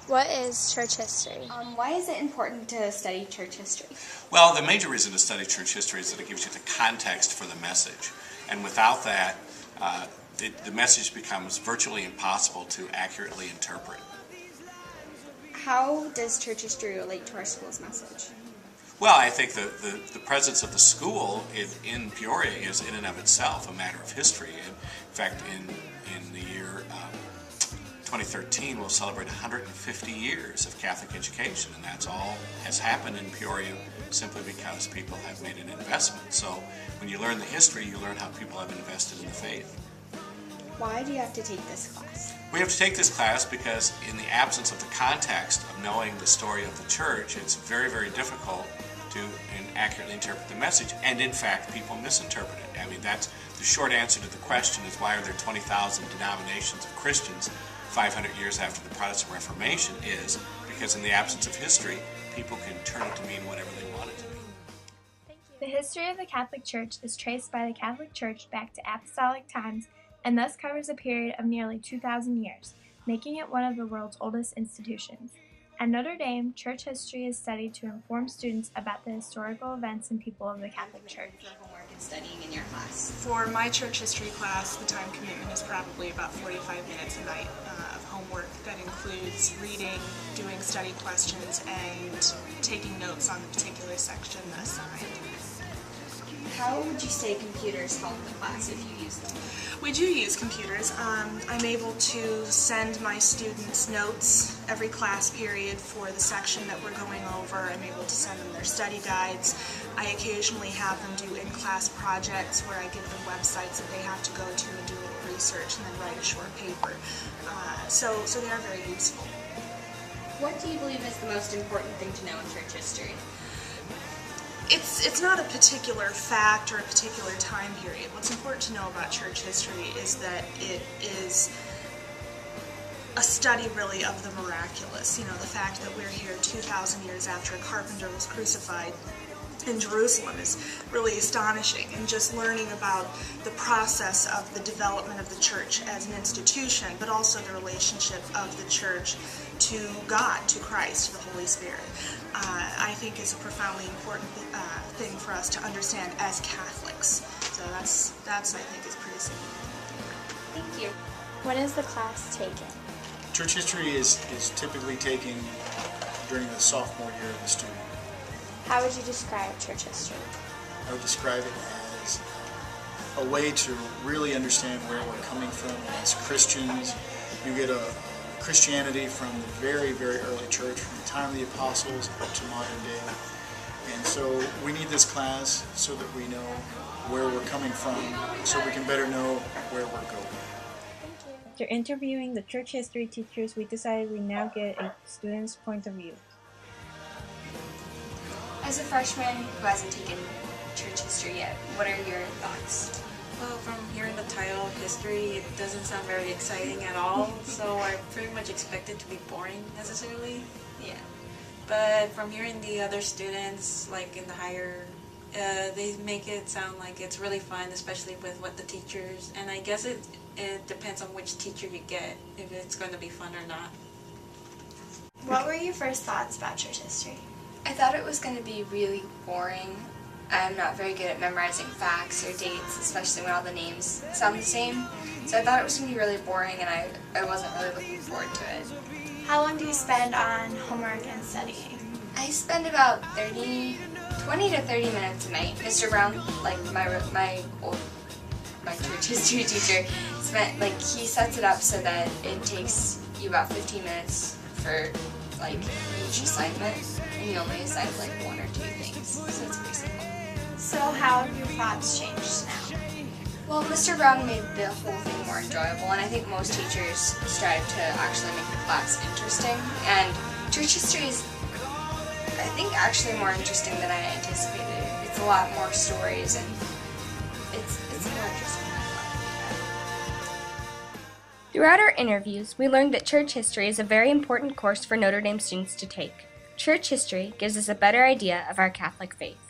What is church history? Why is it important to study church history? Well, the major reason to study church history is that it gives you the context for the message. And without that, the message becomes virtually impossible to accurately interpret. How does church history relate to our school's message? Well, I think the presence of the school in Peoria is in and of itself a matter of history. In fact, in the year 2013, we'll celebrate 150 years of Catholic education, and that's all has happened in Peoria simply because people have made an investment. So when you learn the history, you learn how people have invested in the faith. Why do you have to take this class? We have to take this class because in the absence of the context of knowing the story of the church, it's very, very difficult to accurately interpret the message, and in fact, people misinterpret it. I mean, that's the short answer to the question is why are there 20,000 denominations of Christians 500 years after the Protestant Reformation is because in the absence of history, people can turn it to mean whatever they want it to mean. The history of the Catholic Church is traced by the Catholic Church back to apostolic times and thus covers a period of nearly 2,000 years, making it one of the world's oldest institutions. At Notre Dame, church history is studied to inform students about the historical events and people of the Catholic Church. For homework and studying in your class? For my church history class, the time commitment is probably about 45 minutes a night of homework. That includes reading, doing study questions, and taking notes on the particular section assigned. How would you say computers help the class if you use them? We do use computers. I'm able to send my students notes every class period for the section that we're going over. I'm able to send them their study guides. I occasionally have them do in-class projects where I give them websites that they have to go to and do a little research and then write a short paper. So they are very useful. What do you believe is the most important thing to know in church history? It's not a particular fact or a particular time period. What's important to know about church history is that it is a study really of the miraculous. You know, the fact that we're here 2,000 years after a carpenter was crucified in Jerusalem is really astonishing, and just learning about the process of the development of the church as an institution, but also the relationship of the church to God, to Christ, to the Holy Spirit, I think is a profoundly important thing for us to understand as Catholics. So that's I think is pretty significant. Thank you. When is the class taken? Church history is typically taken during the sophomore year of the student. How would you describe church history? I would describe it as a way to really understand where we're coming from as Christians. You get a Christianity from the very, very early church, from the time of the apostles up to modern day. And so we need this class so that we know where we're coming from, so we can better know where we're going. After interviewing the church history teachers, we decided we now get a student's point of view. As a freshman who hasn't taken church history yet, what are your thoughts? Well, from hearing the title, history, it doesn't sound very exciting at all, so I pretty much expect it to be boring necessarily. Yeah. But from hearing the other students, like in the higher, they make it sound like it's really fun, especially with what the teachers, and I guess it depends on which teacher you get, if it's going to be fun or not. What were your first thoughts about church history? I thought it was going to be really boring. I'm not very good at memorizing facts or dates, especially when all the names sound the same. So I thought it was going to be really boring, and I wasn't really looking forward to it. How long do you spend on homework and studying? I spend about 20 to 30 minutes a night. Mr. Brown, like my church history teacher, he sets it up so that it takes you about 15 minutes for each assignment, and you only assign one or two things, so it's pretty simple. So how have your thoughts changed now? Well, Mr. Brown made the whole thing more enjoyable, and I think most teachers strive to actually make the class interesting, and church history is, I think, actually more interesting than I anticipated. It's a lot more stories, and it's more interesting than I thought. Throughout our interviews, we learned that church history is a very important course for Notre Dame students to take. Church history gives us a better idea of our Catholic faith.